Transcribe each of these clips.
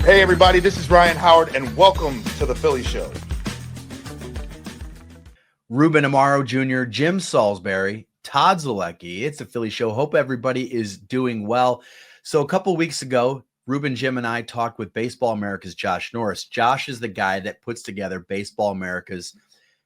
Hey everybody, this is Ryan Howard and welcome to the Philly Show. Ruben Amaro Jr., Jim Salisbury, Todd Zalecki. It's the Philly Show. Hope everybody is doing well. So a couple weeks ago, Ruben, Jim, and I talked with Baseball America's Josh Norris. Josh is the guy that puts together Baseball America's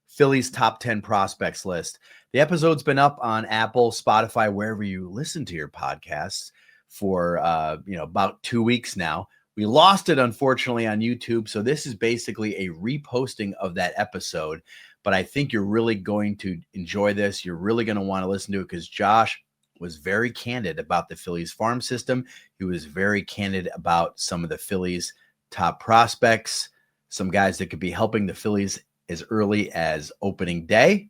Phillies top 10 prospects list. The episode's been up on Apple, Spotify, wherever you listen to your podcasts for about 2 weeks now. We lost it, unfortunately, on YouTube. So this is basically a reposting of that episode. But I think you're really going to enjoy this. You're really going to want to listen to it because Josh was very candid about the Phillies farm system. He was very candid about some of the Phillies top prospects, some guys that could be helping the Phillies as early as opening day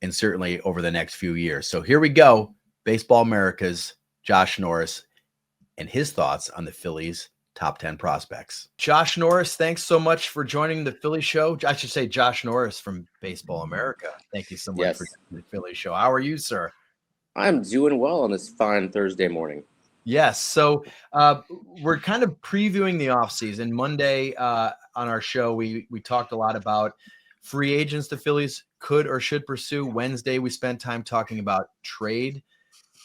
and certainly over the next few years. So here we go. Baseball America's Josh Norris and his thoughts on the Phillies top 10 prospects. Josh Norris, thanks so much for joining the Philly Show. I should say Josh Norris from Baseball America. Thank you so much for joining the Philly Show. How are you, sir? I'm doing well on this fine Thursday morning. Yes. So we're kind of previewing the offseason. Monday on our show, we talked a lot about free agents the Phillies could or should pursue. Wednesday, we spent time talking about trade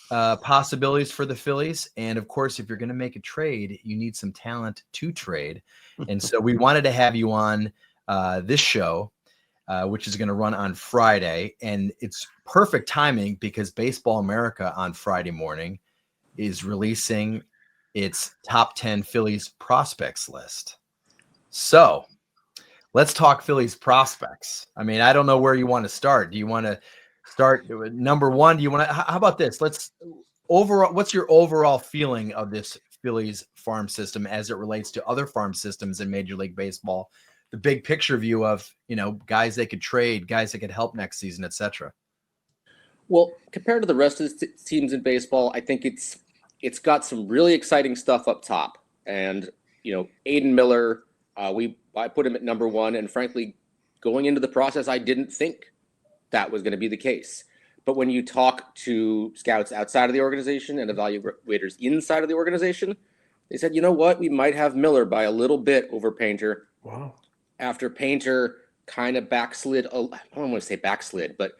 possibilities for the Phillies. And of course, if you're going to make a trade, you need some talent to trade. And so we wanted to have you on this show, which is going to run on Friday. And it's perfect timing because Baseball America on Friday morning is releasing its top 10 Phillies prospects list. So let's talk Phillies prospects. I mean, I don't know where you want to start. Do you want to start number one? Do you want to, how about this? What's your overall feeling of this Phillies farm system as it relates to other farm systems in Major League Baseball? The big picture view of, guys they could trade, guys that could help next season, etc. Well, compared to the rest of the teams in baseball, I think it's got some really exciting stuff up top. And, Aidan Miller, I put him at number one. And frankly, going into the process, I didn't think that was going to be the case. But when you talk to scouts outside of the organization and evaluators inside of the organization, they said, you know what, we might have Miller by a little bit over Painter. Wow. After Painter kind of backslid, I don't want to say backslid, but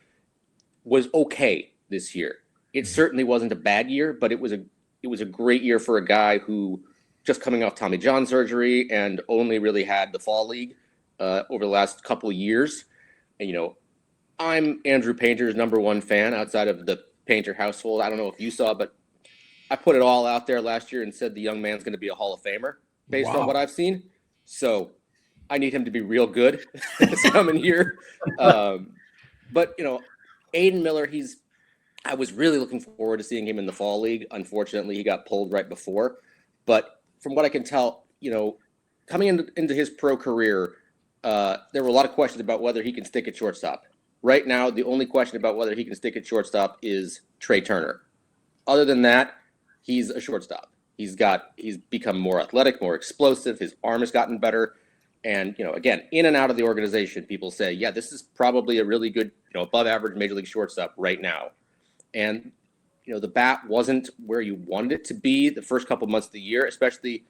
was okay this year. It certainly wasn't a bad year, but it was a great year for a guy who just coming off Tommy John surgery and only really had the fall league over the last couple of years. And, I'm Andrew Painter's number one fan outside of the Painter household. I don't know if you saw, but I put it all out there last year and said the young man's going to be a Hall of Famer based on what I've seen. So I need him to be real good this coming year. But, Aidan Miller, I was really looking forward to seeing him in the fall league. Unfortunately, he got pulled right before. But from what I can tell, coming into his pro career, there were a lot of questions about whether he can stick at shortstop. Right now, the only question about whether he can stick at shortstop is Trey Turner. Other than that, he's a shortstop. He's become more athletic, more explosive. His arm has gotten better. And, again, in and out of the organization, people say, yeah, this is probably a really good, above average major league shortstop right now. And, the bat wasn't where you wanted it to be the first couple months of the year, especially,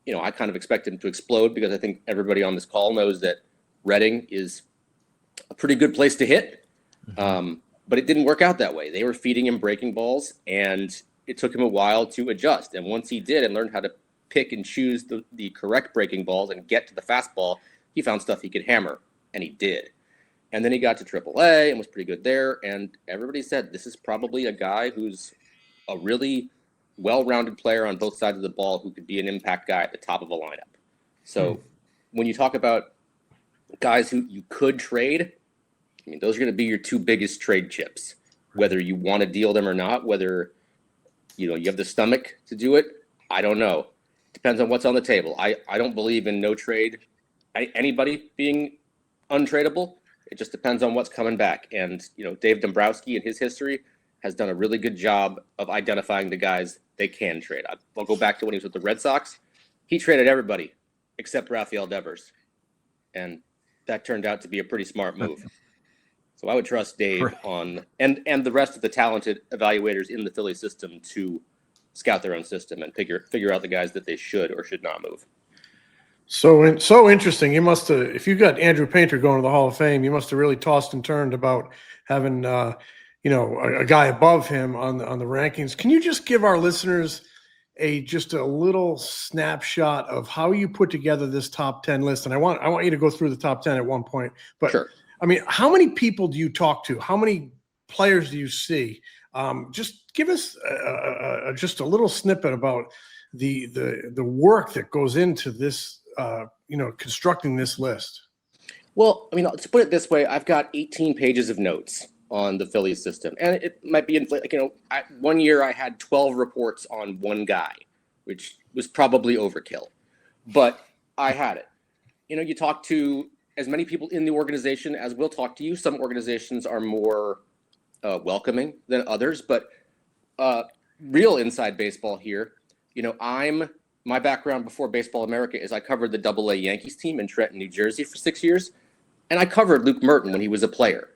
I kind of expect him to explode because I think everybody on this call knows that Reading is a pretty good place to hit. But it didn't work out that way. They were feeding him breaking balls, and it took him a while to adjust. And once he did and learned how to pick and choose the correct breaking balls and get to the fastball, he found stuff he could hammer, and he did. And then he got to AAA and was pretty good there. And everybody said this is probably a guy who's a really well-rounded player on both sides of the ball who could be an impact guy at the top of a lineup. So when you talk about guys who you could trade, I mean, those are going to be your two biggest trade chips, whether you want to deal them or not, whether, you have the stomach to do it. I don't know. Depends on what's on the table. I don't believe in no trade, anybody being untradeable. It just depends on what's coming back. And, Dave Dombrowski in his history has done a really good job of identifying the guys they can trade. I'll go back to when he was with the Red Sox. He traded everybody except Rafael Devers. And that turned out to be a pretty smart move. So I would trust Dave on and the rest of the talented evaluators in the Philly system to scout their own system and figure out the guys that they should or should not move. So interesting. You must have, if you got Andrew Painter going to the Hall of Fame, you must have really tossed and turned about having, a guy above him on the rankings. Can you just give our listeners just a little snapshot of how you put together this top 10 list? And I want you to go through the top 10 at one point. But Sure. I mean, how many people do you talk to? How many players do you see? Just give us just a little snippet about the work that goes into this, constructing this list. Well, I mean, to put it this way, I've got 18 pages of notes on the Phillies system, and it might be one year I had 12 reports on one guy, which was probably overkill, but I had it. You talk to as many people in the organization as will talk to you. Some organizations are more welcoming than others, but real inside baseball here. My background before Baseball America is I covered the AA Yankees team in Trenton, New Jersey for 6 years, and I covered Luke Merton when he was a player.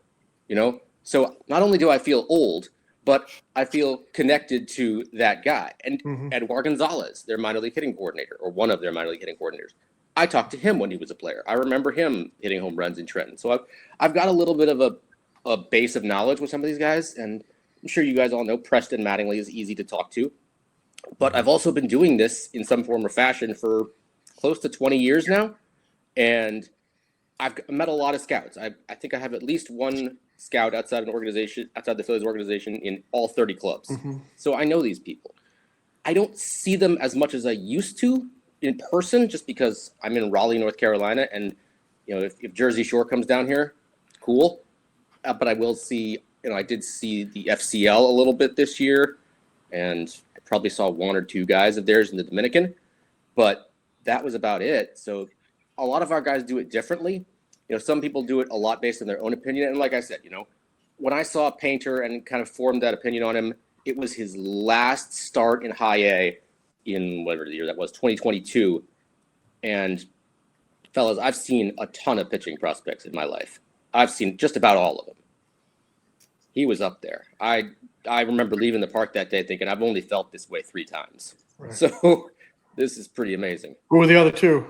So not only do I feel old, but I feel connected to that guy. And Edward Gonzalez, their minor league hitting coordinator, or one of their minor league hitting coordinators. I talked to him when he was a player. I remember him hitting home runs in Trenton. So I've got a little bit of a base of knowledge with some of these guys, and I'm sure you guys all know Preston Mattingly is easy to talk to. But I've also been doing this in some form or fashion for close to 20 years now, and I've met a lot of scouts. I think I have at least one scout outside the Phillies organization in all 30 clubs. So I know these people. I don't see them as much as I used to in person, just because I'm in Raleigh, North Carolina, and if Jersey Shore comes down here, cool. But I will see. I did see the FCL a little bit this year, and I probably saw one or two guys of theirs in the Dominican, but that was about it. So a lot of our guys do it differently. Some people do it a lot based on their own opinion. And like I said, when I saw Painter and kind of formed that opinion on him, it was his last start in high A in whatever the year that was, 2022. And fellas, I've seen a ton of pitching prospects in my life. I've seen just about all of them. He was up there. I remember leaving the park that day thinking, I've only felt this way 3 times. Right. So this is pretty amazing. Who were the other two?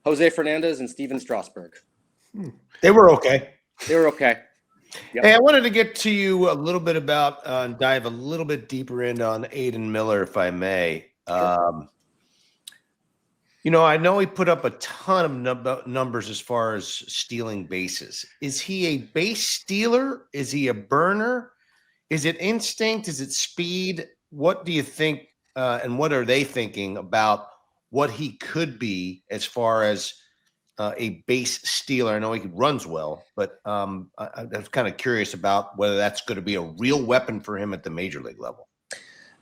Jose Fernandez and Steven Strasburg. They were okay. Yep. Hey, I wanted to get to you a little bit about and dive a little bit deeper in on Aidan Miller, if I may. Sure. I know he put up a ton of numbers as far as stealing bases. Is he a base stealer? Is he a burner? Is it instinct? Is it speed? What do you think, and what are they thinking about what he could be as far as a base stealer? I know he runs well, but I was kind of curious about whether that's going to be a real weapon for him at the major league level.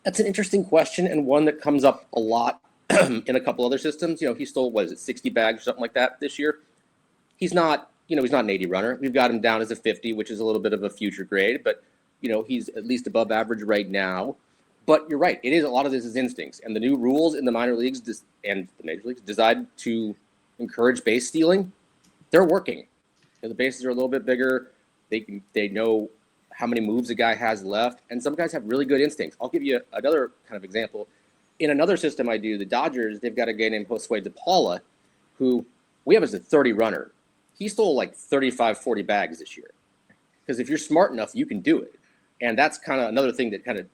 That's an interesting question, and one that comes up a lot in a couple other systems. He stole, 60 bags or something like that this year. He's not an 80 runner. We've got him down as a 50, which is a little bit of a future grade, but he's at least above average right now. But you're right. It is, a lot of this is instincts, and the new rules in the minor leagues and the major leagues designed to encourage base stealing. They're working. The bases are a little bit bigger. They know how many moves a guy has left, and some guys have really good instincts. I'll give you another kind of example. In another system I do, the Dodgers, they've got a guy named Josue DePaula, who we have as a 30 runner. He stole like 35, 40 bags this year. Because if you're smart enough, you can do it. And that's kind of another thing that kind of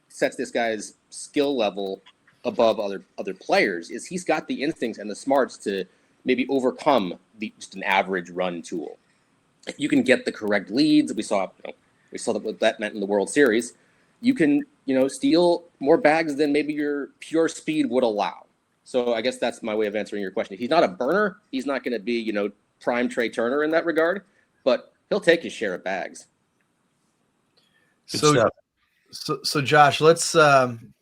sets this guy's skill level above other players, is he's got the instincts and the smarts to maybe overcome just an average run tool. If you can get the correct leads, we saw what that meant in the World Series. You can, steal more bags than maybe your pure speed would allow. So I guess that's my way of answering your question. He's not a burner. He's not going to be, prime Trey Turner in that regard, but he'll take his share of bags. So Josh, let's. I'm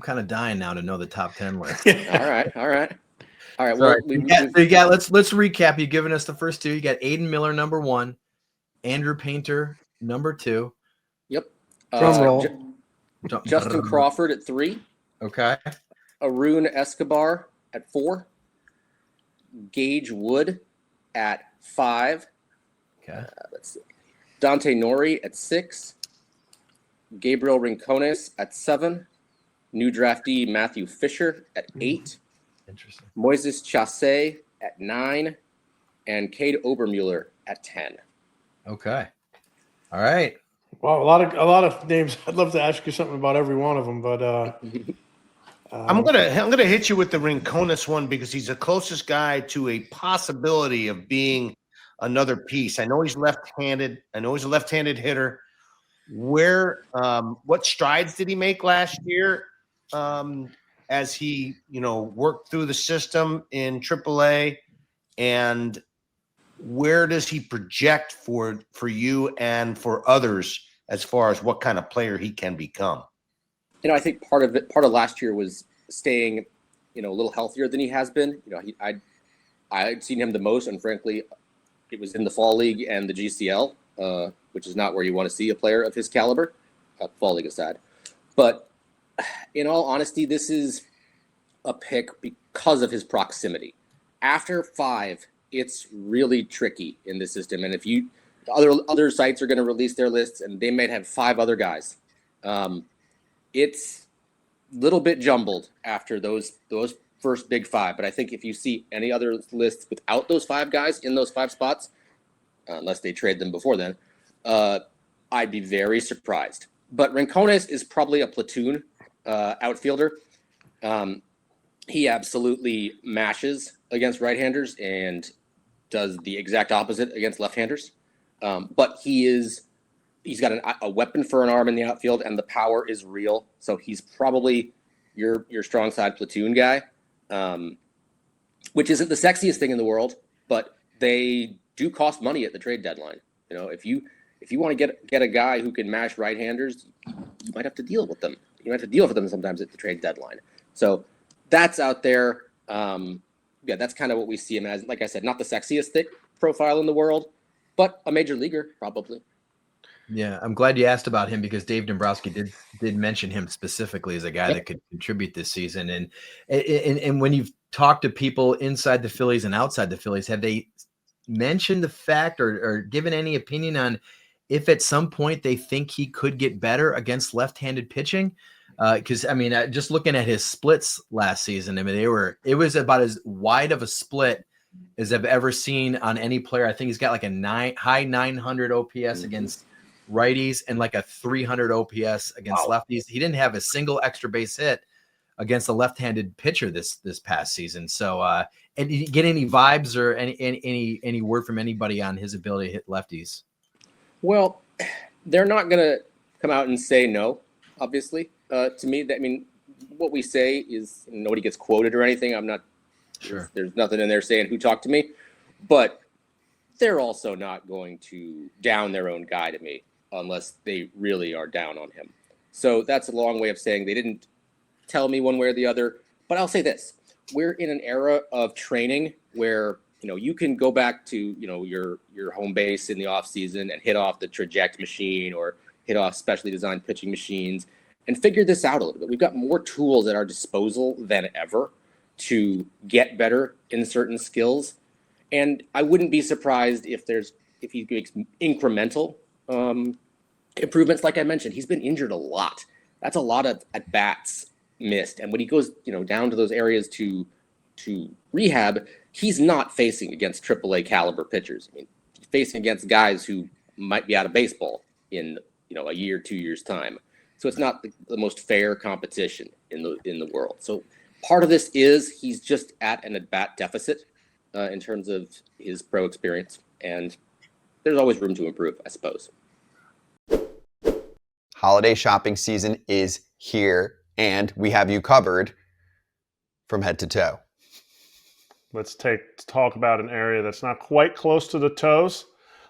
kind of dying now to know the top 10 list. All right. Well, let's recap. You've given us the first 2. You got Aidan Miller, number 1, Andrew Painter, number 2. Yep. Drum Justin Crawford at 3. Okay. Aron Escobar at 4. Gage Wood at 5. Okay. Let's see. Dante Nory at 6. Gabriel Ricones at 7. New draftee Matthew Fisher at 8. Interesting. Moises Chassé at 9, and Cade Obermuller at 10. Okay. All right. Wow, a lot of names. I'd love to ask you something about every one of them, but I'm gonna hit you with the Ricones one because he's the closest guy to a possibility of being another piece. I know he's left-handed. I know he's a left-handed hitter. What strides did he make last year as he, worked through the system in AAA, and where does he project for you and for others as far as what kind of player he can become? I think part of last year was staying, a little healthier than he has been. I'd seen him the most, and frankly, it was in the Fall League and the GCL, which is not where you want to see a player of his caliber, Fall League aside. But in all honesty, this is a pick because of his proximity. After 5, it's really tricky in the system, and if other sites are going to release their lists, and they might have 5 other guys. It's a little bit jumbled after those first big 5. But I think if you see any other lists without those 5 guys in those 5 spots, unless they trade them before then, I'd be very surprised. But Ricones is probably a platoon outfielder. He absolutely mashes against right-handers and does the exact opposite against left-handers. But he's got a weapon for an arm in the outfield, and the power is real. So he's probably your strong side platoon guy, which isn't the sexiest thing in the world, but they do cost money at the trade deadline. If you want to get a guy who can mash right-handers, you might have to deal with them. You might have to deal with them sometimes at the trade deadline. So that's out there. That's kind of what we see him as. Like I said, not the sexiest thick profile in the world, but a major leaguer probably. Yeah, I'm glad you asked about him because Dave Dombrowski did mention him specifically as a guy that could contribute this season. And when you've talked to people inside the Phillies and outside the Phillies, have they mentioned the fact or given any opinion on if at some point they think he could get better against left-handed pitching? Because just looking at his splits last season, it was about as wide of a split as I've ever seen on any player. I think he's got like a high 900 OPS against righties and like a 300 OPS against lefties. He didn't have a single extra base hit against a left-handed pitcher this past season. So, and did you get any vibes or any word from anybody on his ability to hit lefties? Well, they're not going to come out and say no, obviously. To me, what we say is nobody gets quoted or anything. I'm not sure. There's nothing in there saying who talked to me, but they're also not going to down their own guy to me unless they really are down on him. So that's a long way of saying they didn't tell me one way or the other. But I'll say this: we're in an era of training where you can go back to your home base in the off season and hit off the traject machine or hit off specially designed pitching machines and figure this out a little bit. We've got more tools at our disposal than ever to get better in certain skills. And I wouldn't be surprised if he makes incremental improvements. Like I mentioned, he's been injured a lot. That's a lot of at bats missed. And when he goes, down to those areas to rehab, he's not facing against AAA caliber pitchers. He's facing against guys who might be out of baseball in a year, 2 years time. So it's not the most fair competition in the world. So part of this is he's just at an at bat deficit in terms of his pro experience, and there's always room to improve, I suppose. Holiday shopping season is here, and we have you covered from head to toe. Let's talk about an area that's not quite close to the toes.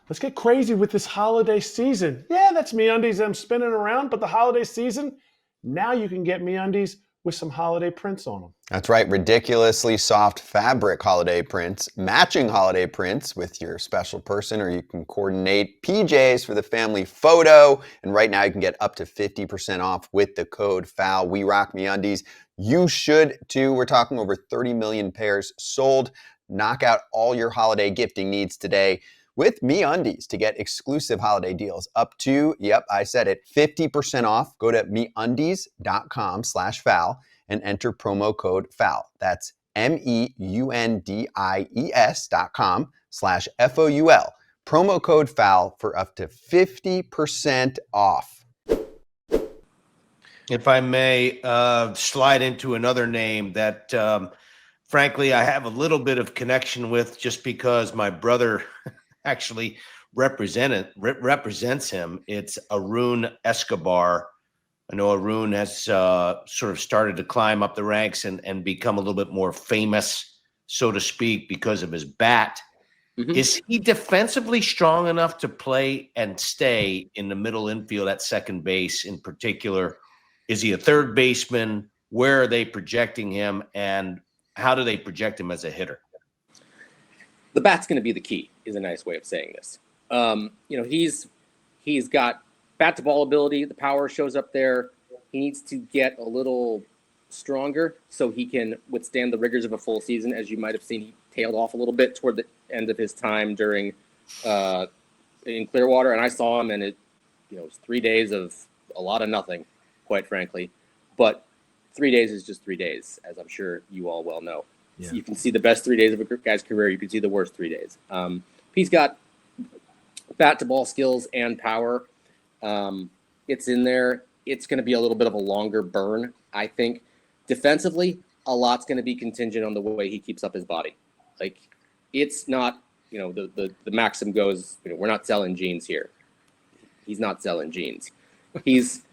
Let's get crazy with this holiday season. Yeah, that's MeUndies I'm spinning around, but the holiday season, now you can get MeUndies with some holiday prints on them. That's right, ridiculously soft fabric holiday prints, matching holiday prints with your special person, or you can coordinate PJs for the family photo. And right now you can get up to 50% off with the code FOUL. We rock MeUndies. You should too. We're talking over 30 million pairs sold. Knock out all your holiday gifting needs today with MeUndies to get exclusive holiday deals up to, yep, I said it, 50% off. Go to MeUndies.com/foul and enter promo code FOUL. That's MEUNDIES.com/FOUL. Promo code FOUL for up to 50% off. If I may slide into another name that, frankly, I have a little bit of connection with just because my brother actually represents him. It's Aron Escobar. I know Aron has sort of started to climb up the ranks and become a little bit more famous, so to speak, because of his bat. Mm-hmm. Is he defensively strong enough to play and stay in the middle infield at second base in particular? Is he a third baseman? Where are they projecting him, and how do they project him as a hitter? The bat's going to be the key, is a nice way of saying this. He's got bat to ball ability. The power shows up there. He needs to get a little stronger so he can withstand the rigors of a full season. As you might have seen, he tailed off a little bit toward the end of his time during in Clearwater, and I saw him, and it was 3 days of a lot of nothing, quite frankly. But 3 days is just 3 days, as I'm sure you all well know. Yeah. So you can see the best 3 days of a guy's career. You can see the worst 3 days. He's got bat to ball skills and power. It's in there. It's going to be a little bit of a longer burn, I think. Defensively, a lot's going to be contingent on the way he keeps up his body. Like, it's not, the maxim goes, we're not selling jeans here. He's not selling jeans. He's,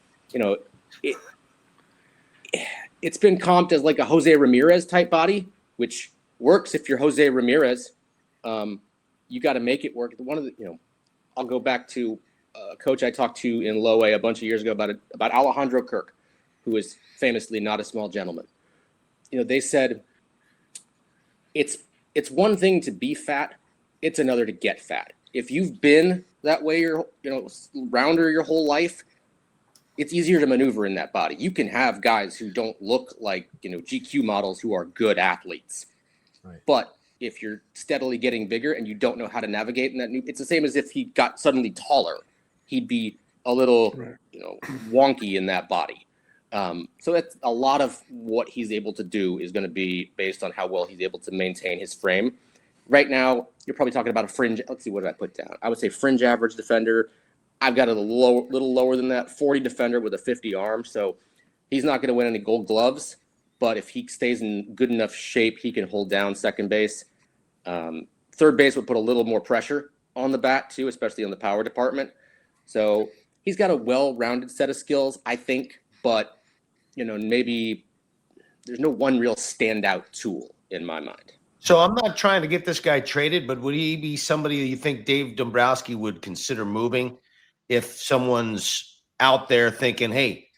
it's been comped as like a Jose Ramirez type body, which works if you're Jose Ramirez. You got to make it work. One of the, I'll go back to a coach I talked to in Low A a bunch of years ago about Alejandro Kirk, who is famously not a small gentleman. They said it's one thing to be fat, it's another to get fat. If you've been that way, rounder your whole life, it's easier to maneuver in that body. You can have guys who don't look like, GQ models who are good athletes. Right. But if you're steadily getting bigger and you don't know how to navigate in that it's the same as if he got suddenly taller. He'd be a little, wonky in that body. So that's a lot of what he's able to do is going to be based on how well he's able to maintain his frame. Right now, you're probably talking about a fringe. Let's see, what did I put down? I would say fringe average defender. I've got a little lower than that, 40 defender with a 50 arm. So he's not going to win any gold gloves, but if he stays in good enough shape, he can hold down second base. Third base would put a little more pressure on the bat too, especially on the power department. So he's got a well-rounded set of skills, I think, but maybe there's no one real standout tool in my mind. So I'm not trying to get this guy traded, but would he be somebody that you think Dave Dombrowski would consider moving if someone's out there thinking, hey,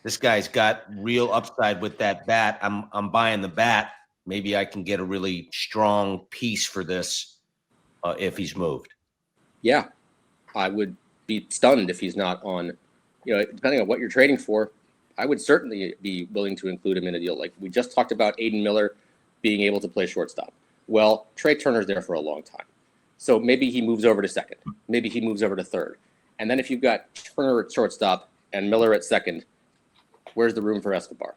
this guy's got real upside with that bat. I'm buying the bat. Maybe I can get a really strong piece for this if he's moved. Yeah, I would be stunned if he's not on, depending on what you're trading for. I would certainly be willing to include him in a deal. Like we just talked about Aidan Miller being able to play shortstop. Well, Trey Turner's there for a long time. So maybe he moves over to second. Maybe he moves over to third. And then if you've got Turner at shortstop and Miller at second, where's the room for Escobar?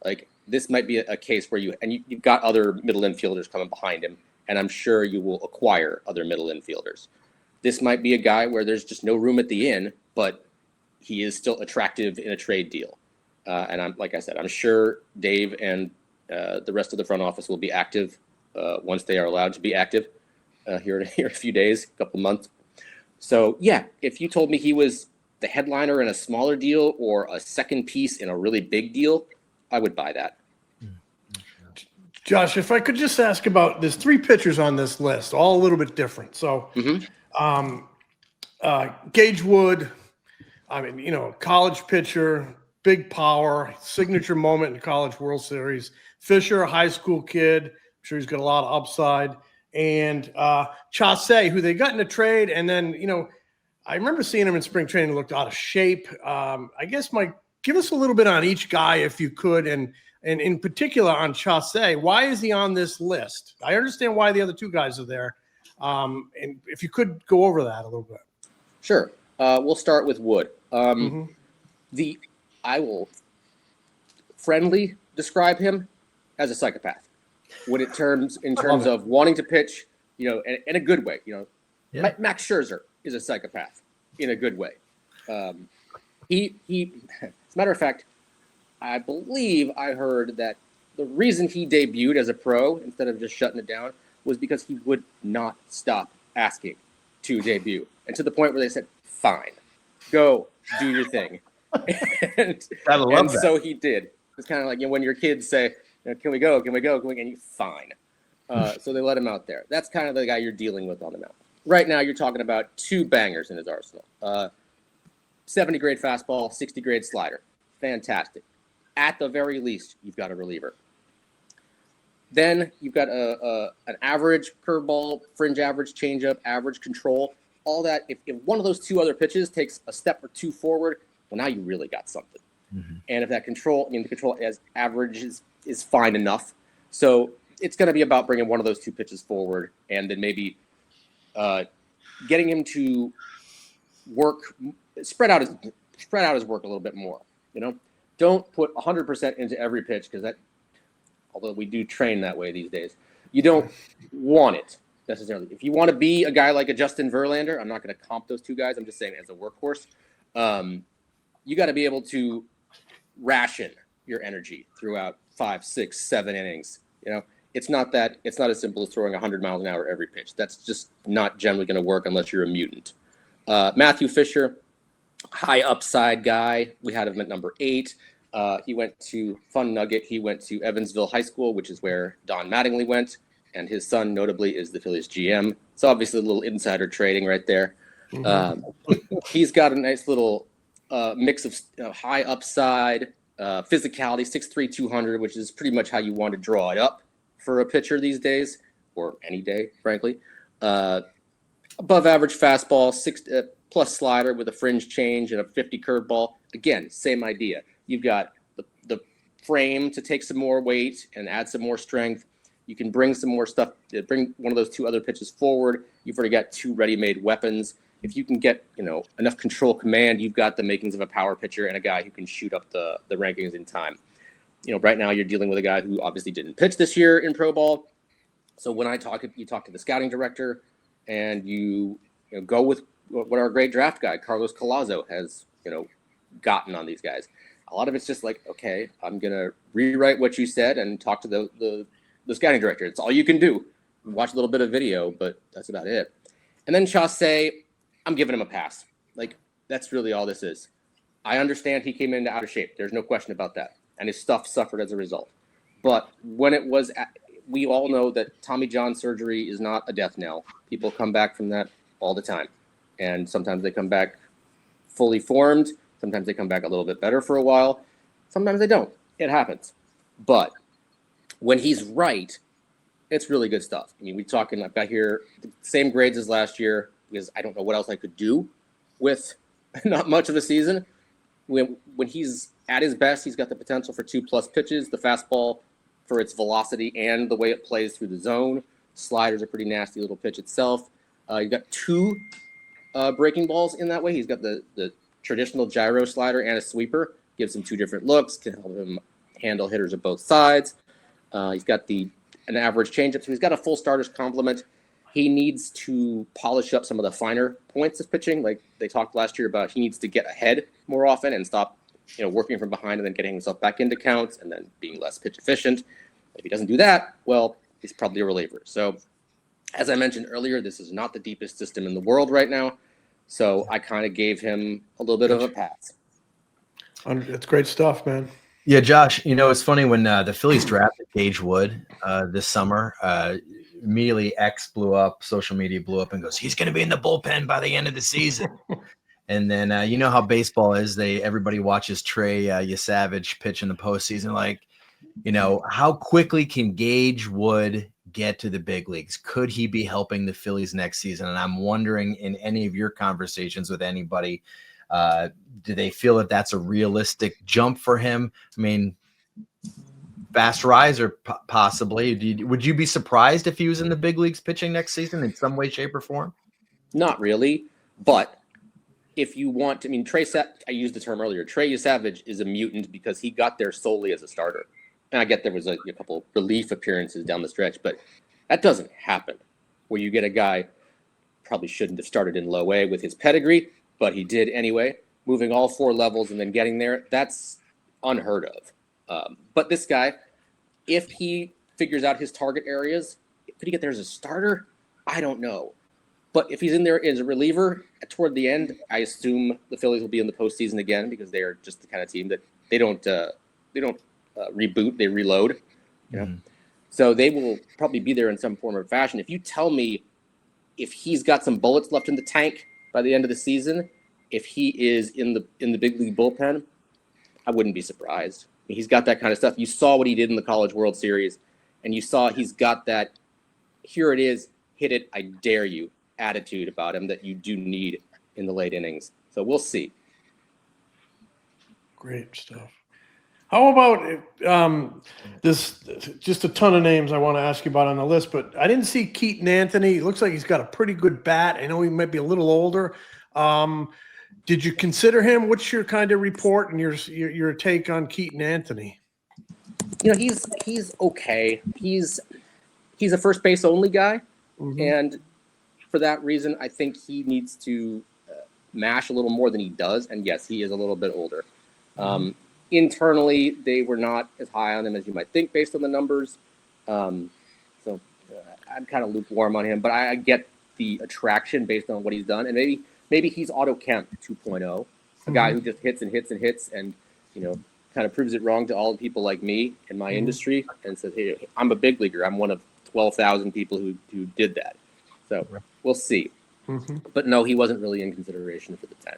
Like this might be a case where you've got other middle infielders coming behind him, and I'm sure you will acquire other middle infielders. This might be a guy where there's just no room at the inn, but he is still attractive in a trade deal. And I'm sure Dave and the rest of the front office will be active once they are allowed to be active here in a few days, a couple months. So, yeah, if you told me he was the headliner in a smaller deal or a second piece in a really big deal, I would buy that. Josh, if I could just ask about, there's 3 pitchers on this list, all a little bit different. So, Gage Wood, college pitcher, big power, signature moment in College World Series. Fisher, a high school kid. I'm sure he's got a lot of upside. And Chase, who they got in a trade. And then, I remember seeing him in spring training, looked out of shape. I guess, Mike, give us a little bit on each guy if you could. And in particular on Chase, why is he on this list? I understand why the other 2 guys are there. And if you could go over that a little bit. Sure. We'll start with Wood. I will friendly describe him as a psychopath. when it terms in terms of wanting to pitch, in a good way. Yeah. Max Scherzer is a psychopath in a good way. He as a matter of fact, I believe I heard that the reason he debuted as a pro instead of just shutting it down was because he would not stop asking to debut, and to the point where they said, "Fine, go do your thing." and Gotta love that. So he did. It's kind of like when your kids say, "Can we go? Can we go? Can we?" And you fine. So they let him out there. That's kind of the guy you're dealing with on the mound. Right now, you're talking about 2 bangers in his arsenal. 70 grade fastball, 60 grade slider. Fantastic. At the very least, you've got a reliever. Then you've got an average curveball, fringe average changeup, average control. All that. If one of those 2 other pitches takes a step or 2 forward, well, now you really got something. Mm-hmm. And if that control, the control as average is fine enough. So it's going to be about bringing one of those 2 pitches forward, and then maybe getting him to work, spread out his work a little bit more. Don't put 100% into every pitch, because that, although we do train that way these days, you don't want it necessarily. If you want to be a guy like a Justin Verlander, I'm not going to comp those 2 guys. I'm just saying as a workhorse, you got to be able to ration your energy throughout 5, 6, 7 innings. It's not as simple as throwing 100 miles an hour every pitch. That's just not generally going to work unless you're a mutant. Matthew Fisher, high upside guy. We had him at number 8. He went to Fun Nugget. He went to Evansville High School, which is where Don Mattingly went, and his son notably is the Phillies GM. So obviously a little insider trading right there. Mm-hmm. He's got a nice little mix of high upside, physicality, 6'3", 200, which is pretty much how you want to draw it up for a pitcher these days, or any day, frankly. Above average fastball, 6 plus slider with a fringe change and a 50 curveball. Again, same idea. You've got the frame to take some more weight and add some more strength. You can bring some more stuff, bring one of those 2 other pitches forward. You've already got 2 ready-made weapons. If you can get, enough control command, you've got the makings of a power pitcher and a guy who can shoot up the rankings in time. Right now you're dealing with a guy who obviously didn't pitch this year in pro ball. So when you talk to the scouting director, and you go with what our great draft guy, Carlos Collazo, has, gotten on these guys. A lot of it's just like, okay, I'm going to rewrite what you said and talk to the scouting director. It's all you can do. Watch a little bit of video, but that's about it. And then Chaussee, I'm giving him a pass. That's really all this is. I understand he came into out of shape. There's no question about that. And his stuff suffered as a result. But when it was, we all know that Tommy John surgery is not a death knell. People come back from that all the time. And sometimes they come back fully formed. Sometimes they come back a little bit better for a while. Sometimes they don't. It happens. But when he's right, it's really good stuff. I've got here the same grades as last year, because I don't know what else I could do with not much of a season. When he's at his best, he's got the potential for 2+ pitches. The fastball, for its velocity and the way it plays through the zone. Slider's a pretty nasty little pitch itself. You've got 2 breaking balls in that way. He's got the traditional gyro slider and a sweeper. Gives him 2 different looks to help him handle hitters of both sides. He's got an average changeup, so he's got a full starter's complement. He needs to polish up some of the finer points of pitching. Like they talked last year about, he needs to get ahead more often and stop, working from behind and then getting himself back into counts and then being less pitch efficient. If he doesn't do that, well, he's probably a reliever. So as I mentioned earlier, this is not the deepest system in the world right now. So I kind of gave him a little bit of a pass. It's great stuff, man. Yeah, Josh, it's funny when the Phillies drafted Gage Wood this summer, immediately X blew up, social media blew up and goes, he's going to be in the bullpen by the end of the season. And then you know how baseball is. Everybody watches Trey Yesavage pitch in the postseason. How quickly can Gage Wood get to the big leagues? Could he be helping the Phillies next season? And I'm wondering, in any of your conversations with anybody, do they feel that that's a realistic jump for him? Fast riser, possibly. Would you be surprised if he was in the big leagues pitching next season in some way, shape, or form? Not really, but if you want to, I used the term earlier. Trey Yesavage is a mutant because he got there solely as a starter. And I get there was a couple relief appearances down the stretch, but that doesn't happen where you get a guy probably shouldn't have started in low A with his pedigree, but he did anyway, moving all 4 levels and then getting there. That's unheard of. But this guy, if he figures out his target areas, could he get there as a starter? I don't know. But if he's in there as a reliever toward the end, I assume the Phillies will be in the postseason again because they are just the kind of team that they don't reboot, they reload. You know, so they will probably be there in some form or fashion. If you tell me if he's got some bullets left in the tank by the end of the season, if he is in the big league bullpen, I wouldn't be surprised. I mean, he's got that kind of stuff. You saw what he did in the College World Series, and you saw he's got that. Here it is, hit it, I dare you attitude about him that you do need in the late innings. So we'll see. Great stuff. How about this? Just a ton of names I want to ask you about on the list, but I didn't see Keaton Anthony. It looks like he's got a pretty good bat. I know he might be a little older. Did you consider him? What's your kind of report and your take on Keaton Anthony? You know, he's okay. He's a first base only guy, and for that reason, I think he needs to mash a little more than he does. And yes, he is a little bit older. Internally, they were not as high on him as you might think based on the numbers. I'm kind of lukewarm on him, but I get the attraction based on what he's done. And maybe he's Otto Kemp 2.0, a guy who just hits and hits and hits and, kind of proves it wrong to all the people like me in my industry and says, hey, I'm a big leaguer. I'm one of 12,000 people who did that. So we'll see. But no, he wasn't really in consideration for the 10.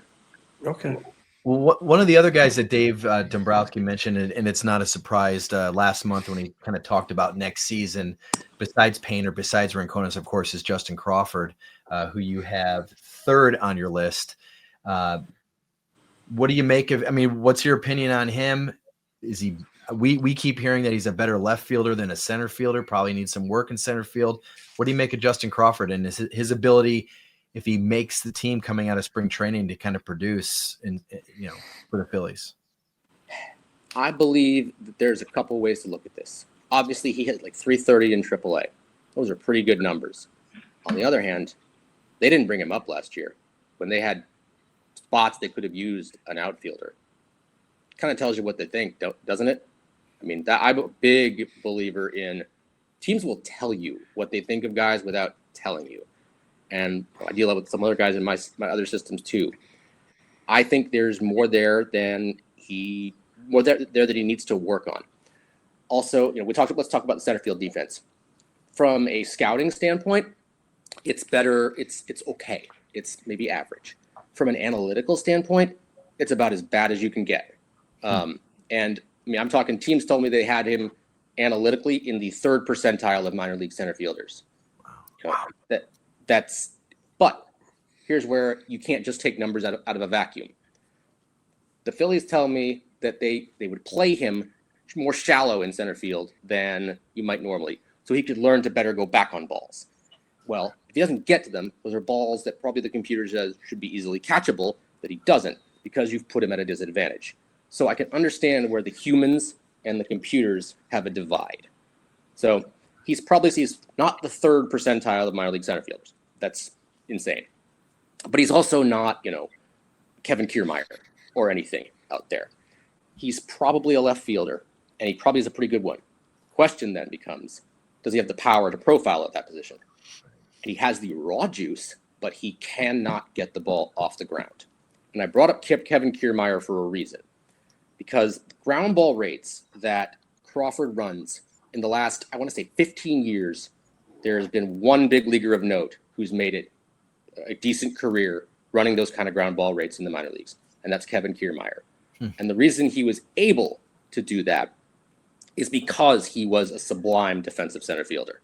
Okay. Well, one of the other guys that Dave Dombrowski mentioned, and it's not a surprise, last month when he kind of talked about next season, besides Painter, besides Ricones, of course, is Justin Crawford, who you have third on your list. What do you make of? I mean, what's your opinion on him? Is he? We keep hearing that he's a better left fielder than a center fielder. Probably needs some work in center field. What do you make of Justin Crawford and his ability, if he makes the team coming out of spring training, to kind of produce for the Phillies? I believe that there's a couple ways to look at this. Obviously, he hit like 330 in AAA. Those are pretty good numbers. On the other hand, they didn't bring him up last year when they had spots they could have used an outfielder. Kind of tells you what they think, doesn't it? I mean, I'm a big believer in teams will tell you what they think of guys without telling you. And I deal with some other guys in my other systems too. I think there's more there than that he needs to work on. Also, let's talk about the center field defense. From a scouting standpoint, it's better. It's okay. It's maybe average. From an analytical standpoint, it's about as bad as you can get. And I mean, I'm talking teams told me they had him analytically in the 3rd percentile of minor league center fielders. Wow. But here's where you can't just take numbers out of a vacuum. The Phillies tell me that they would play him more shallow in center field than you might normally, so he could learn to better go back on balls. Well, if he doesn't get to them, those are balls that probably the computer says should be easily catchable, that he doesn't because you've put him at a disadvantage. So I can understand where the humans and the computers have a divide. So he's not the 3rd percentile of minor league center fielders. That's insane. But he's also not, Kevin Kiermaier or anything out there. He's probably a left fielder, and he probably is a pretty good one. Question then becomes, does he have the power to profile at that position? And he has the raw juice, but he cannot get the ball off the ground. And I brought up Kevin Kiermaier for a reason, because the ground ball rates that Crawford runs in the last, 15 years, there's been one big leaguer of note who's made it a decent career running those kind of ground ball rates in the minor leagues, and that's Kevin Kiermaier. And the reason he was able to do that is because he was a sublime defensive center fielder.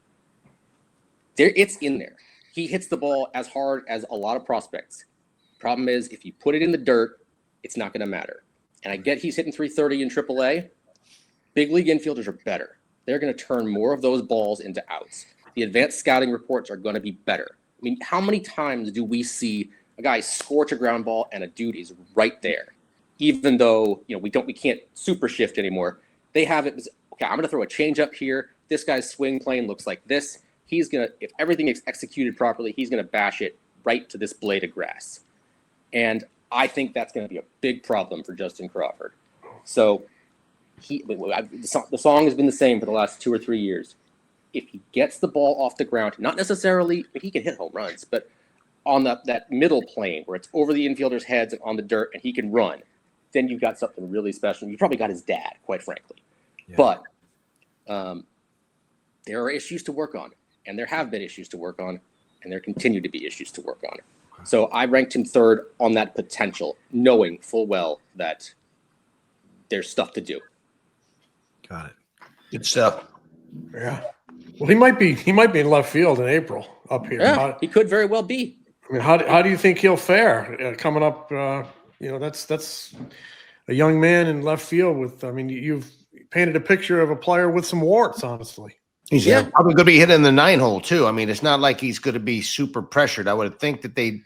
It's in there. He hits the ball as hard as a lot of prospects. Problem is, if you put it in the dirt, it's not going to matter. And I get he's hitting 330 in AAA. Big league infielders are better. They're going to turn more of those balls into outs. The advanced scouting reports are going to be better. I mean, how many times do we see a guy scorch a ground ball and a dude is right there? Even though we can't super shift anymore, they have it. okay, I'm going to throw a change up here. This guy's swing plane looks like this. He's going to, if everything is executed properly, he's going to bash it right to this blade of grass. And I think that's going to be a big problem for Justin Crawford. So the song has been the same for the last 2 or 3 years. If he gets the ball off the ground, not necessarily, he can hit home runs, but on that middle plane where it's over the infielders' heads and on the dirt and he can run, then you've got something really special. You probably got his dad, quite frankly. Yeah. But there are issues to work on, and there have been issues to work on, and there continue to be issues to work on. So I ranked him third on that potential, knowing full well that there's stuff to do. Got it. Good stuff. Yeah. Well, he might be in left field in April up here. Yeah, he could very well be. I mean, how do you think he'll fare coming up? That's a young man in left field with. I mean, you've painted a picture of a player with some warts, honestly. He's probably going to be hitting the 9-hole too. I mean, it's not like he's going to be super pressured. I would think that they,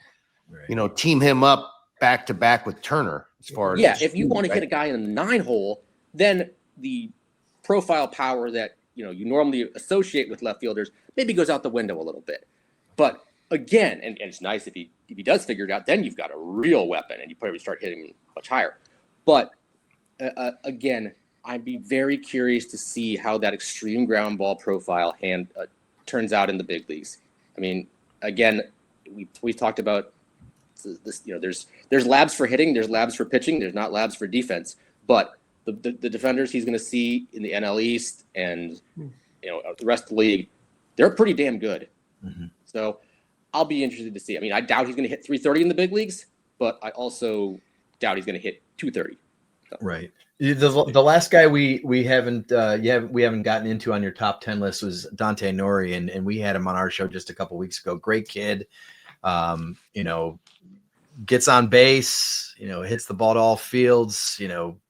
team him up back to back with Turner as far as if you want to hit a guy in the 9-hole, then the profile power that you normally associate with left fielders maybe goes out the window a little bit. But again, and it's nice if he does figure it out, then you've got a real weapon and you probably start hitting him much higher. But again, I'd be very curious to see how that extreme ground ball profile turns out in the big leagues. I mean, again, we've talked about this. There's labs for hitting, there's labs for pitching, there's not labs for defense. But the defenders he's going to see in the NL East and the rest of the league, they're pretty damn good. Mm-hmm. So I'll be interested to see. I mean, I doubt he's going to hit 330 in the big leagues, but I also doubt he's going to hit 230. So. Right. The last guy we haven't gotten into on your top 10 list was Dante Nory, and we had him on our show just a couple weeks ago. Great kid, gets on base, hits the ball to all fields,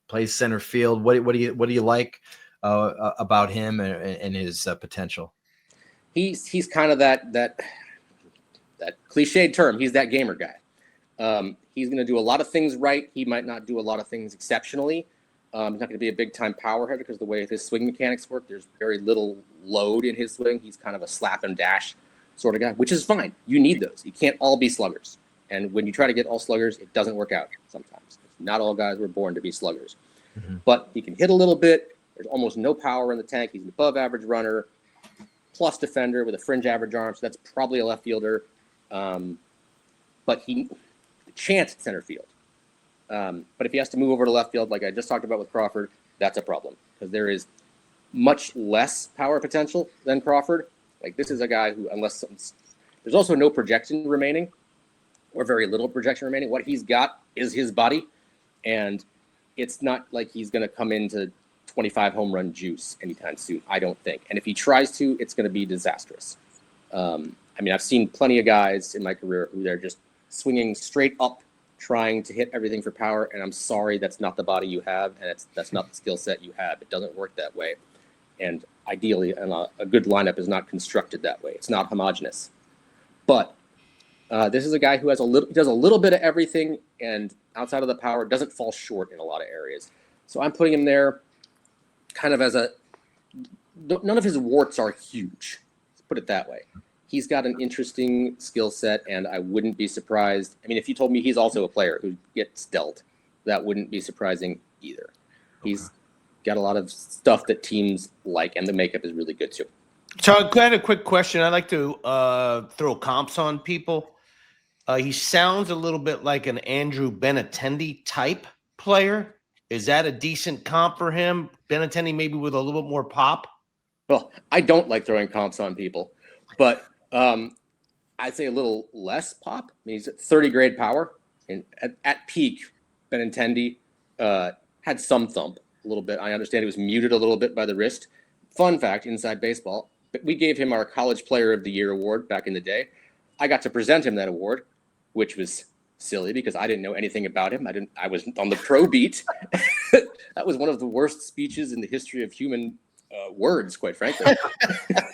plays center field. What do you like about him and his potential? He's kind of that cliched term. He's that gamer guy. He's going to do a lot of things right. He might not do a lot of things exceptionally. He's not going to be a big-time power hitter because the way his swing mechanics work, there's very little load in his swing. He's kind of a slap and dash sort of guy, which is fine. You need those. You can't all be sluggers. And when you try to get all sluggers, it doesn't work out sometimes. Not all guys were born to be sluggers. Mm-hmm. But he can hit a little bit. There's almost no power in the tank. He's an above-average runner, plus defender with a fringe average arm, so that's probably a left fielder. But chance at center field. But if he has to move over to left field, like I just talked about with Crawford, that's a problem because there is much less power potential than Crawford. Like this is a guy who, there's also no projection remaining or very little projection remaining. What he's got is his body, and it's not like he's going to come into 25 home run juice anytime soon, I don't think. And if he tries to, it's going to be disastrous. I've seen plenty of guys in my career who they're just swinging straight up, trying to hit everything for power. And I'm sorry, that's not the body you have. And that's not the skill set you have. It doesn't work that way. And ideally, a good lineup is not constructed that way. It's not homogenous. But this is a guy who does a little bit of everything. And outside of the power, doesn't fall short in a lot of areas. So I'm putting him there kind of none of his warts are huge. Let's put it that way. He's got an interesting skill set, and I wouldn't be surprised. I mean, if you told me he's also a player who gets dealt, that wouldn't be surprising either. Okay. He's got a lot of stuff that teams like, and the makeup is really good too. So I had a quick question. I like to throw comps on people. He sounds a little bit like an Andrew Benintendi type player. Is that a decent comp for him? Benintendi maybe with a little bit more pop? Well, I don't like throwing comps on people, but I'd say a little less pop. I mean, he's at 30 grade power, and at peak, Benintendi had some thump a little bit. I understand he was muted a little bit by the wrist. Fun fact, inside baseball, we gave him our College Player of the Year award back in the day. I got to present him that award, which was silly because I didn't know anything about him. I was on the pro beat. That was one of the worst speeches in the history of human words, quite frankly.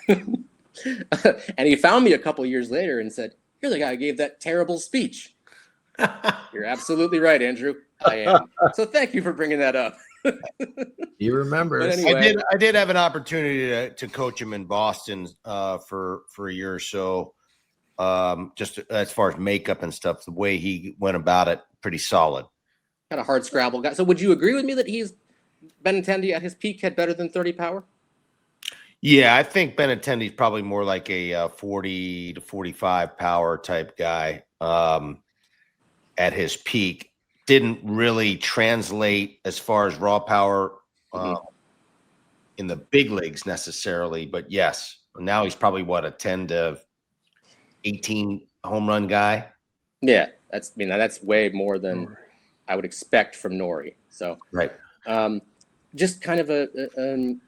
And he found me a couple of years later and said, "You're the guy who gave that terrible speech." You're absolutely right, Andrew. I am. So thank you for bringing that up. He remembers. But anyway. I did have an opportunity to coach him in Boston for a year or so. Just as far as makeup and stuff, the way he went about it, pretty solid. Kind of hard scrabble guy. So would you agree with me that Benintendi at his peak had better than 30 power? Yeah, I think Benintendi's probably more like a 40 to 45 power type guy at his peak. Didn't really translate as far as raw power in the big leagues necessarily, but yes, now he's probably a 10 to 18 home run guy. Yeah, that's way more than I would expect from Nory. So right, just kind of an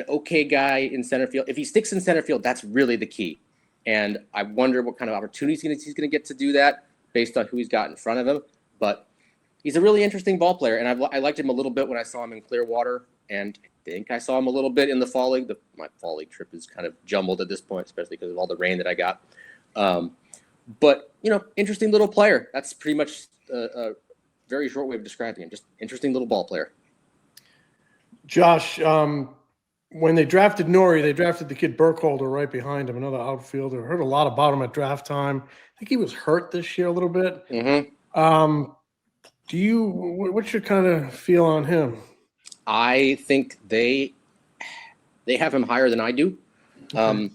okay guy in center field. If he sticks in center field, that's really the key. And I wonder what kind of opportunities he's going to get to do that based on who he's got in front of him. But he's a really interesting ball player, and I liked him a little bit when I saw him in Clearwater, and I think I saw him a little bit in the fall league. My fall league trip is kind of jumbled at this point, especially because of all the rain that I got. But, interesting little player. That's pretty much a very short way of describing him. Just interesting little ball player. Josh, when they drafted Nory, they drafted the kid Burkholder right behind him, another outfielder. I heard a lot about him at draft time. I think he was hurt this year a little bit. Mm-hmm. What's your kind of feel on him? I think they have him higher than I do. Okay.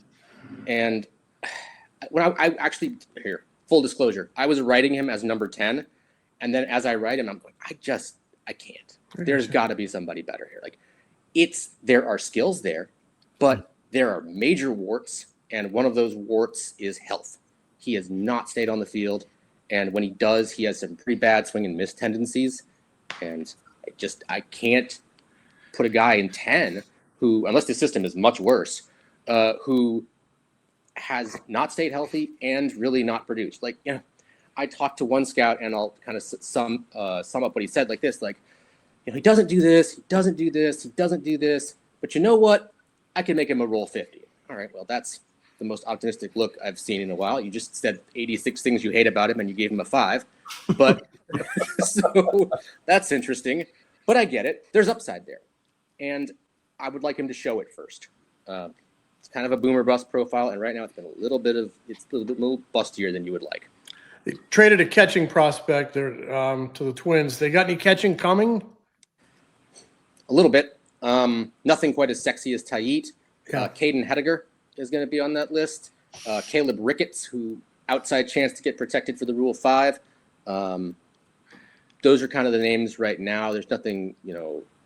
And when I actually, here, full disclosure, I was writing him as number 10. And then as I write him, I'm going, I can't. There's got to be somebody better here. Like, there are skills there, but there are major warts. And one of those warts is health. He has not stayed on the field. And when he does, he has some pretty bad swing and miss tendencies. And I can't put a guy in 10 who, unless the system is much worse, who has not stayed healthy and really not produced. Like, I talked to one scout, and I'll kind of sum up what he said like this, he doesn't do this, he doesn't do this, he doesn't do this, but you know what? I can make him a roll 50. All right, well, that's the most optimistic look I've seen in a while. You just said 86 things you hate about him, and you gave him a 5. But so that's interesting. But I get it. There's upside there. And I would like him to show it first. It's kind of a boomer bust profile, and right now it's a little bit bustier than you would like. They traded a catching prospect there to the Twins. They got any catching coming? A little bit. Nothing quite as sexy as Tayit. Yeah. Caden Hediger is going to be on that list. Caleb Ricketts, who outside chance to get protected for the Rule 5. Those are kind of the names right now. There's nothing,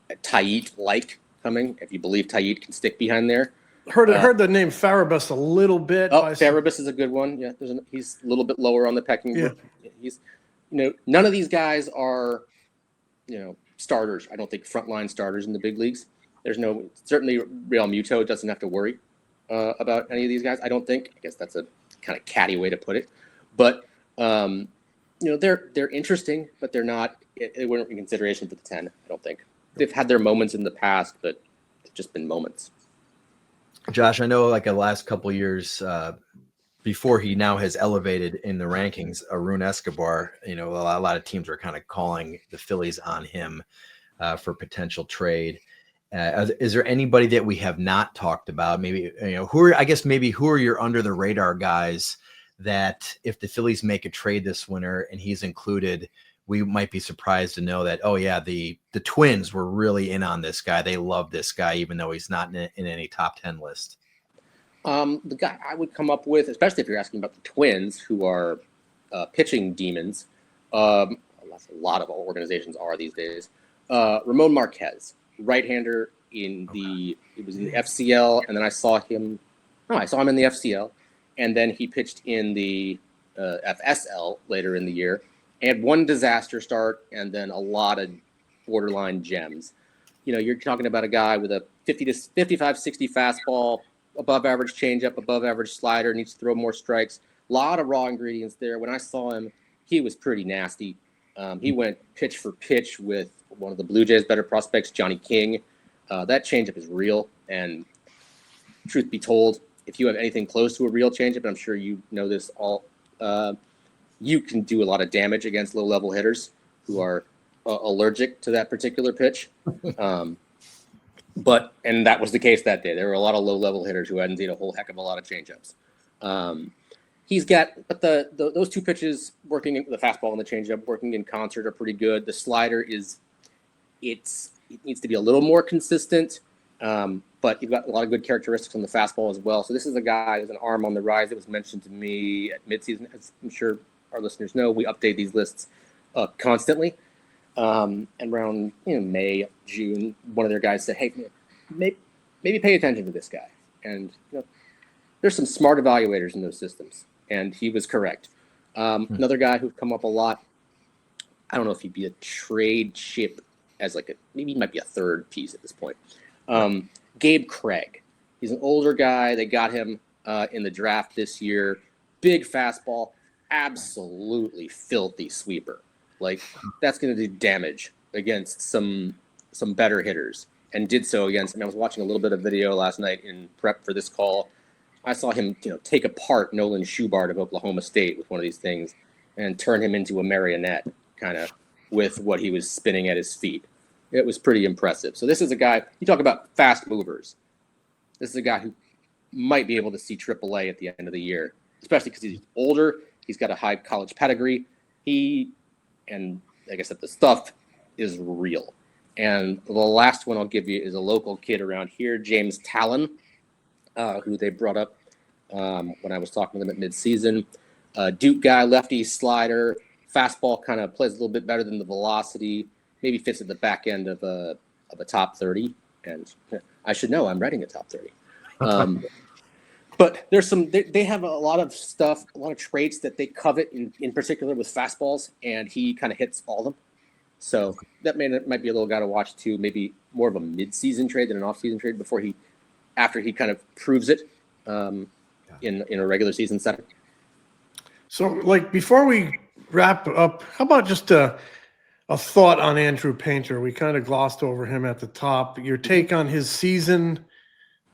Tayit-like coming, if you believe Tayit can stick behind there. Heard the name Farabus a little bit. Farabus is a good one. Yeah, he's a little bit lower on the pecking order. He's, none of these guys are, starters. I don't think frontline starters in the big leagues. Certainly Real Muto doesn't have to worry about any of these guys. I don't think. I guess that's a kind of catty way to put it. But they're interesting, but they're not. They weren't in consideration for the 10. I don't think they've had their moments in the past, but they've just been moments. Josh, I know the last couple of years before he now has elevated in the rankings, Aron Escobar, a lot of teams are kind of calling the Phillies on him for potential trade. Is there anybody that we have not talked about? Maybe, who are your under the radar guys that if the Phillies make a trade this winter and he's included, we might be surprised to know that, oh yeah, the Twins were really in on this guy. They love this guy, even though he's not in any top 10 list. The guy I would come up with, especially if you're asking about the Twins, who are pitching demons, a lot of organizations are these days. Ramon Marquez, right-hander it was in the FCL, and then I saw him in the FCL, and then he pitched in the FSL later in the year. And one disaster start, and then a lot of borderline gems. You're talking about a guy with a 50 to 55, 60 fastball, above average changeup, above average slider, needs to throw more strikes. A lot of raw ingredients there. When I saw him, he was pretty nasty. He went pitch for pitch with one of the Blue Jays' better prospects, Johnny King. That changeup is real. And truth be told, if you have anything close to a real changeup, and I'm sure you know this all, you can do a lot of damage against low-level hitters who are allergic to that particular pitch. And that was the case that day. There were a lot of low-level hitters who hadn't seen a whole heck of a lot of changeups. He's got, but those two pitches working in the fastball and the changeup working in concert are pretty good. The slider it needs to be a little more consistent, but you've got a lot of good characteristics on the fastball as well. So this is a guy who's an arm on the rise that was mentioned to me at midseason. As I'm sure our listeners know, we update these lists constantly. And around May, June, one of their guys said, "Hey, maybe pay attention to this guy." And there's some smart evaluators in those systems, and he was correct. Another guy who's come up a lot. I don't know if he'd be a trade chip as maybe he might be a third piece at this point. Gabe Craig. He's an older guy. They got him in the draft this year. Big fastball, absolutely filthy sweeper. That's going to do damage against some better hitters, and did so against. I was watching a little bit of video last night in prep for this call. I saw him, take apart Nolan Schubart of Oklahoma State with one of these things, and turn him into a marionette, kind of with what he was spinning at his feet. It was pretty impressive. So this is a guy. You talk about fast movers. This is a guy who might be able to see AAA at the end of the year, especially because he's older. He's got a high college pedigree. And like I said, the stuff is real. And the last one I'll give you is a local kid around here, James Talon, who they brought up when I was talking to them at midseason. Duke guy, lefty slider, fastball kind of plays a little bit better than the velocity, maybe fits at the back end of a top 30. And I should know I'm writing a top 30. But there's they have a lot of stuff, a lot of traits that they covet in particular with fastballs, and he kind of hits all of them. So that might be a little guy to watch too, maybe more of a mid-season trade than an off-season trade after he kind of proves it in a regular season setting. So before we wrap up, how about just a thought on Andrew Painter? We kind of glossed over him at the top. Your take on his season,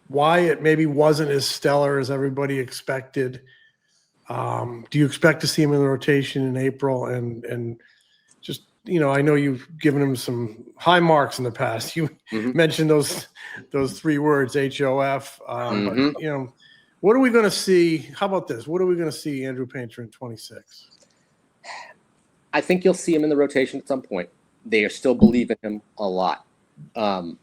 why it maybe wasn't as stellar as everybody expected. Do you expect to see him in the rotation in April? And just, I know you've given him some high marks in the past. You mentioned those 3 words, HOF. What are we going to see? How about this? What are we going to see Andrew Painter in 26? I think you'll see him in the rotation at some point. They are still believing him a lot. The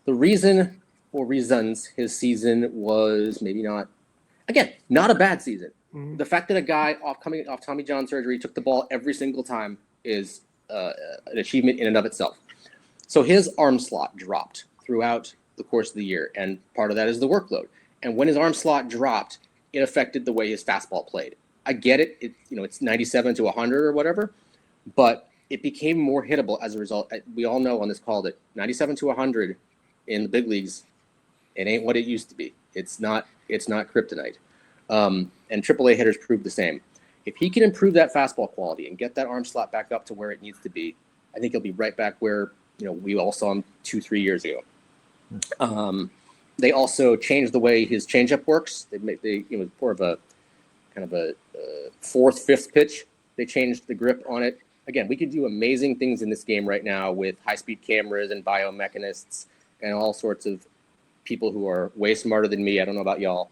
reason or reasons his season was maybe not a bad season. The fact that a guy coming off Tommy John surgery took the ball every single time is an achievement in and of itself. So his arm slot dropped throughout the course of the year, and part of that is the workload. And when his arm slot dropped, it affected the way his fastball played. I get it. It's 97 to 100 or whatever, but it became more hittable as a result. We all know on this call that 97 to 100 in the big leagues, it ain't what it used to be. It's not kryptonite. And AAA hitters prove the same. If he can improve that fastball quality and get that arm slot back up to where it needs to be, I think he'll be right back where we all saw him 2-3 years ago. They also changed the way his changeup works. They more of a kind of a fourth, fifth pitch. They changed the grip on it. Again, we could do amazing things in this game right now with high-speed cameras and biomechanists and all sorts of people who are way smarter than me. I don't know about y'all,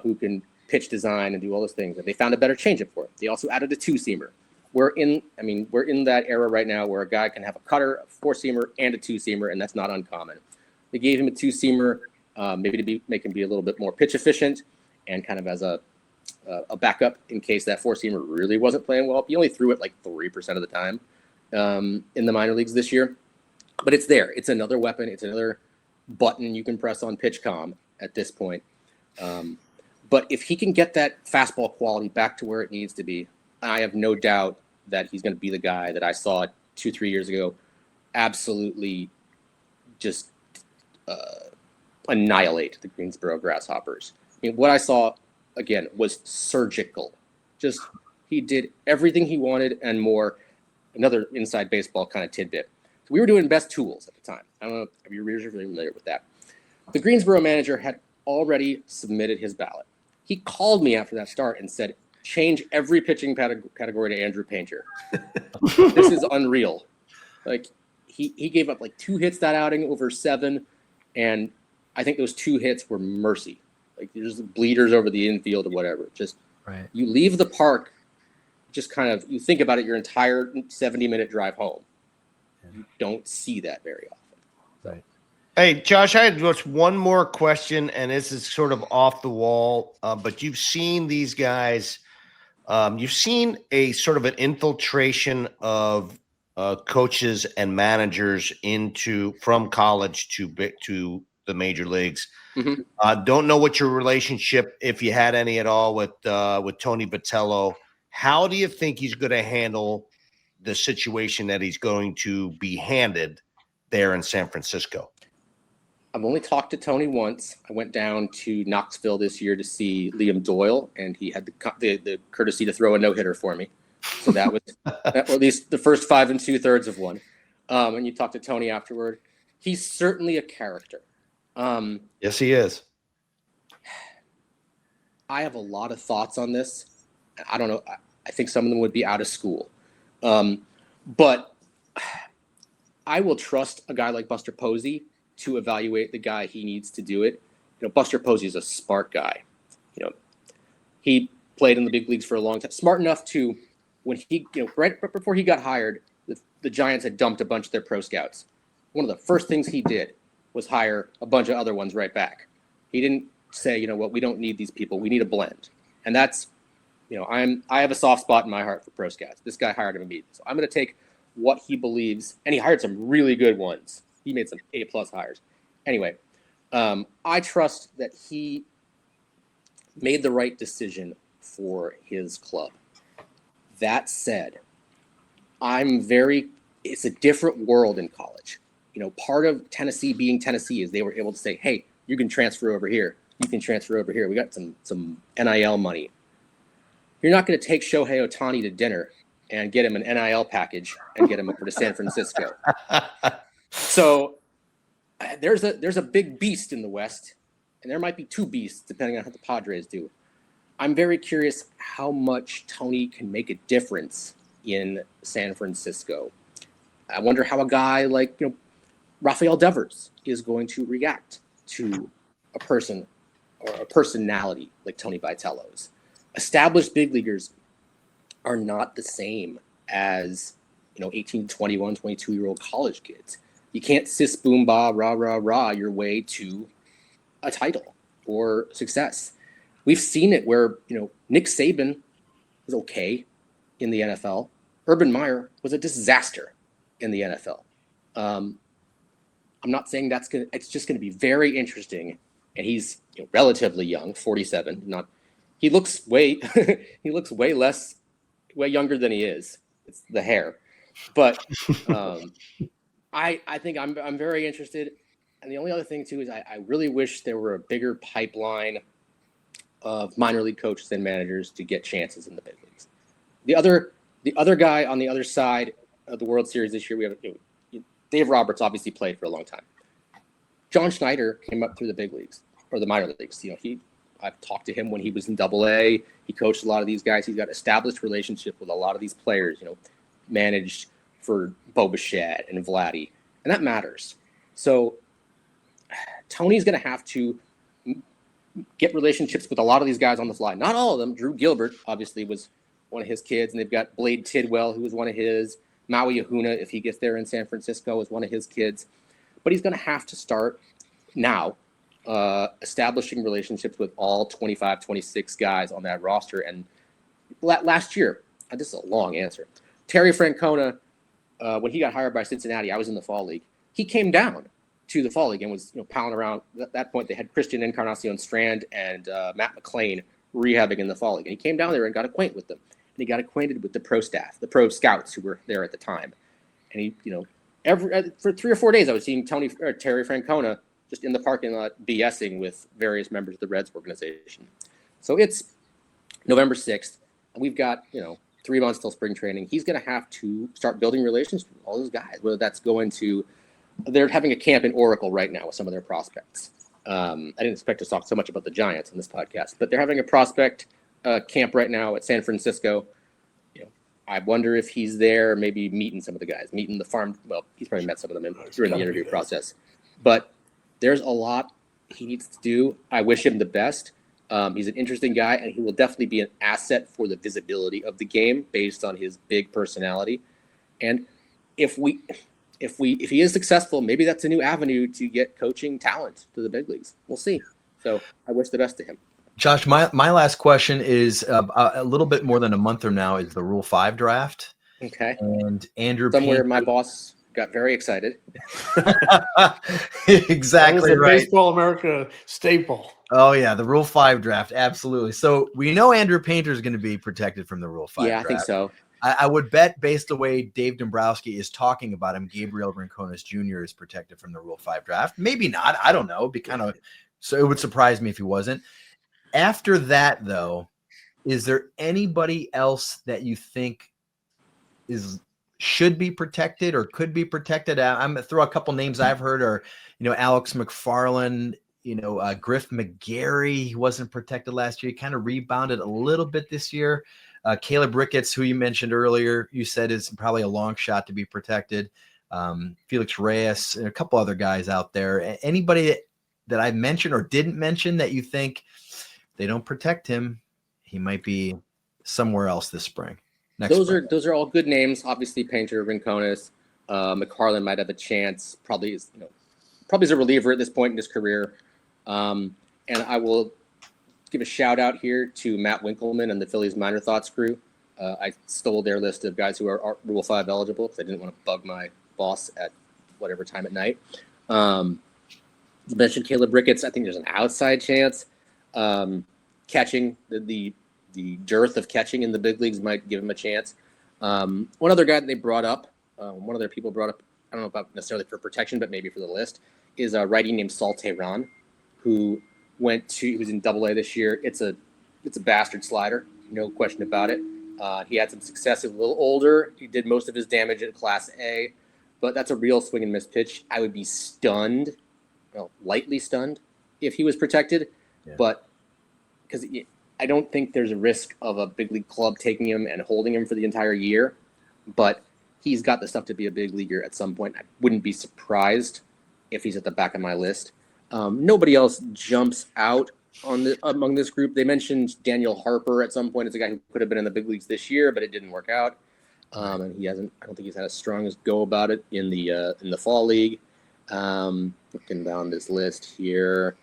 who can pitch design and do all those things. And they found a better changeup for it. They also added a 2-seamer. We're in that era right now where a guy can have a cutter, a 4-seamer, and a 2-seamer, and that's not uncommon. They gave him a 2-seamer, maybe to make him be a little bit more pitch efficient and kind of as a backup in case that 4-seamer really wasn't playing well. He only threw it 3% of the time in the minor leagues this year. But it's there. It's another weapon. It's another button you can press on PitchCom at this point. But if he can get that fastball quality back to where it needs to be, I have no doubt that he's going to be the guy that I saw 2-3 years ago absolutely just annihilate the Greensboro Grasshoppers. I mean, what I saw, again, was surgical. Just he did everything he wanted and more. Another inside baseball kind of tidbit. So we were doing best tools at the time. I don't know if you're really familiar with that. The Greensboro manager had already submitted his ballot. He called me after that start and said, change every pitching category to Andrew Painter. This is unreal. Like he gave up like 2 hits that outing over 7, and I think those 2 hits were mercy. Like there's bleeders over the infield or whatever. Just Right. you leave the park, just kind of you think about it your entire 70-minute drive home. You don't see that very often. Right. Hey, Josh, I had just one more question, and this is sort of off the wall, but you've seen these guys. You've seen a sort of an infiltration of coaches and managers from college to the major leagues. Mm-hmm. Don't know what your relationship, if you had any at all, with Tony Vitello. How do you think he's going to handle the situation that he's going to be handed there in San Francisco? I've only talked to Tony once. I went down to Knoxville this year to see Liam Doyle, and he had the courtesy to throw a no-hitter for me. So that was or at least the first 5 2/3 of one. And you talk to Tony afterward. He's certainly a character. Yes, he is. I have a lot of thoughts on this. I don't know. I think some of them would be out of school. But I will trust a guy like Buster Posey to evaluate the guy he needs to do it. Buster Posey is a smart guy. He played in the big leagues for a long time. Smart enough to, when he, right before he got hired, the Giants had dumped a bunch of their pro scouts. One of the first things he did was hire a bunch of other ones right back. He didn't say, we don't need these people. We need a blend. And that's, I have a soft spot in my heart for pro scouts. This guy hired him immediately. So I'm going to take what he believes, and he hired some really good ones. He made some A+ hires. Anyway, I trust that he made the right decision for his club. That said, it's a different world in college. Part of Tennessee being Tennessee is they were able to say, hey, you can transfer over here. You can transfer over here. We got some NIL money. You're not going to take Shohei Ohtani to dinner and get him an NIL package and get him over to San Francisco. So there's a big beast in the West, and there might be 2 beasts depending on how the Padres do. I'm very curious how much Tony can make a difference in San Francisco. I wonder how a guy like Rafael Devers is going to react to a person or a personality like Tony Vitello's. Established big leaguers are not the same as 18, 21, 22-year-old college kids. You can't sis boom ba rah rah rah your way to a title or success. We've seen it where Nick Saban was okay in the NFL. Urban Meyer was a disaster in the NFL. I'm not saying it's just going to be very interesting. And he's relatively young, 47. He looks way younger than he is. It's the hair, but I think I'm very interested. And the only other thing too is I really wish there were a bigger pipeline of minor league coaches and managers to get chances in the big leagues. The other guy on the other side of the World Series this year, we have Dave Roberts obviously played for a long time. John Schneider came up through the big leagues or the minor leagues. I've talked to him when he was in AA. He coached a lot of these guys. He's got established relationship with a lot of these players, managed for Bo Bichette and Vladdy, and that matters. So Tony's going to have to get relationships with a lot of these guys on the fly. Not all of them. Drew Gilbert obviously was one of his kids, and they've got Blade Tidwell, who was one of his. Maui Ahuna, if he gets there in San Francisco, is one of his kids. But he's going to have to start now establishing relationships with all 25, 26 guys on that roster. And last year, this is a long answer, Terry Francona, when he got hired by Cincinnati, I was in the fall league. He came down to the fall league and was pounding around. At that point, they had Christian Encarnacion Strand and Matt McClain rehabbing in the fall league. And he came down there and got acquainted with them. And he got acquainted with the pro staff, the pro scouts who were there at the time. And he, for 3 or 4 days, I was seeing Terry Francona just in the parking lot BSing with various members of the Reds organization. So it's November 6th, and we've got, 3 months till spring training. He's going to have to start building relations with all those guys, whether that's they're having a camp in Oracle right now with some of their prospects. I didn't expect to talk so much about the Giants on this podcast, but they're having a prospect camp right now at San Francisco. I wonder if he's there, maybe meeting some of the guys, meeting the farm. Well, he's probably met some of them during the interview process. But there's a lot he needs to do. I wish him the best. He's an interesting guy, and he will definitely be an asset for the visibility of the game based on his big personality. And if he is successful, maybe that's a new avenue to get coaching talent to the big leagues. We'll see. So I wish the best to him. Josh, my last question is a little bit more than a month from now is the Rule 5 draft. Okay. And Andrew Somewhere Painter, my boss got very excited. exactly That was a right. Baseball America staple. Oh yeah, the Rule 5 draft, absolutely. So we know Andrew Painter is going to be protected from the Rule 5 Yeah, draft. I think so. I would bet, based the way Dave Dombrowski is talking about him, Gabriel Ricones Jr. is protected from the Rule 5 draft. Maybe not. I don't know. It'd be kind of so. It would surprise me if he wasn't. After that, though, is there anybody else that you think should be protected or could be protected? I'm going to throw a couple names I've heard are, Alex McFarland, Griff McGarry. He wasn't protected last year. He kind of rebounded a little bit this year. Caleb Ricketts, who you mentioned earlier, you said is probably a long shot to be protected. Felix Reyes and a couple other guys out there. Anybody that I mentioned or didn't mention that you think they don't protect him, he might be somewhere else this spring. Those are all good names. Obviously, Painter, Rincones, McFarland might have a chance. Probably is a reliever at this point in his career. And I will give a shout out here to Matt Winkelman and the Phillies Minor Thoughts crew. I stole their list of guys who are Rule 5 eligible because I didn't want to bug my boss at whatever time at night. You mentioned Caleb Ricketts. I think there's an outside chance. Catching the dearth of catching in the big leagues might give him a chance. One other guy that they brought up, one other people brought up, I don't know about necessarily for protection, but maybe for the list, is a righty named Saul Tehran, who he was in Double-A this year. It's a bastard slider, no question about it. He had some success. He was a little older. He did most of his damage at Class A, but that's a real swing and miss pitch. I would be stunned, lightly stunned, if he was protected, but because I don't think there's a risk of a big league club taking him and holding him for the entire year, but he's got the stuff to be a big leaguer at some point. I wouldn't be surprised if he's at the back of my list. Nobody else jumps out among this group. They mentioned Daniel Harper at some point as a guy who could have been in the big leagues this year, but it didn't work out. And he hasn't. I don't think he's had as strong as go about it in the fall league. Looking down this list here,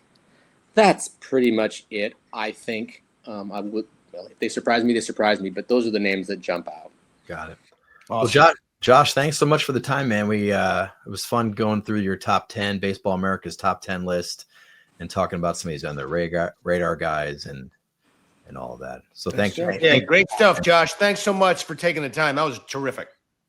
that's pretty much it. I think if they surprise me, they surprise me. But those are the names that jump out. Got it. Awesome. Well, Josh, thanks so much for the time, man. It was fun going through your top 10 Baseball America's top 10 list and talking about some of these other radar guys and all of that. So thank you. Yeah, great stuff, Josh. Thanks so much for taking the time. That was terrific.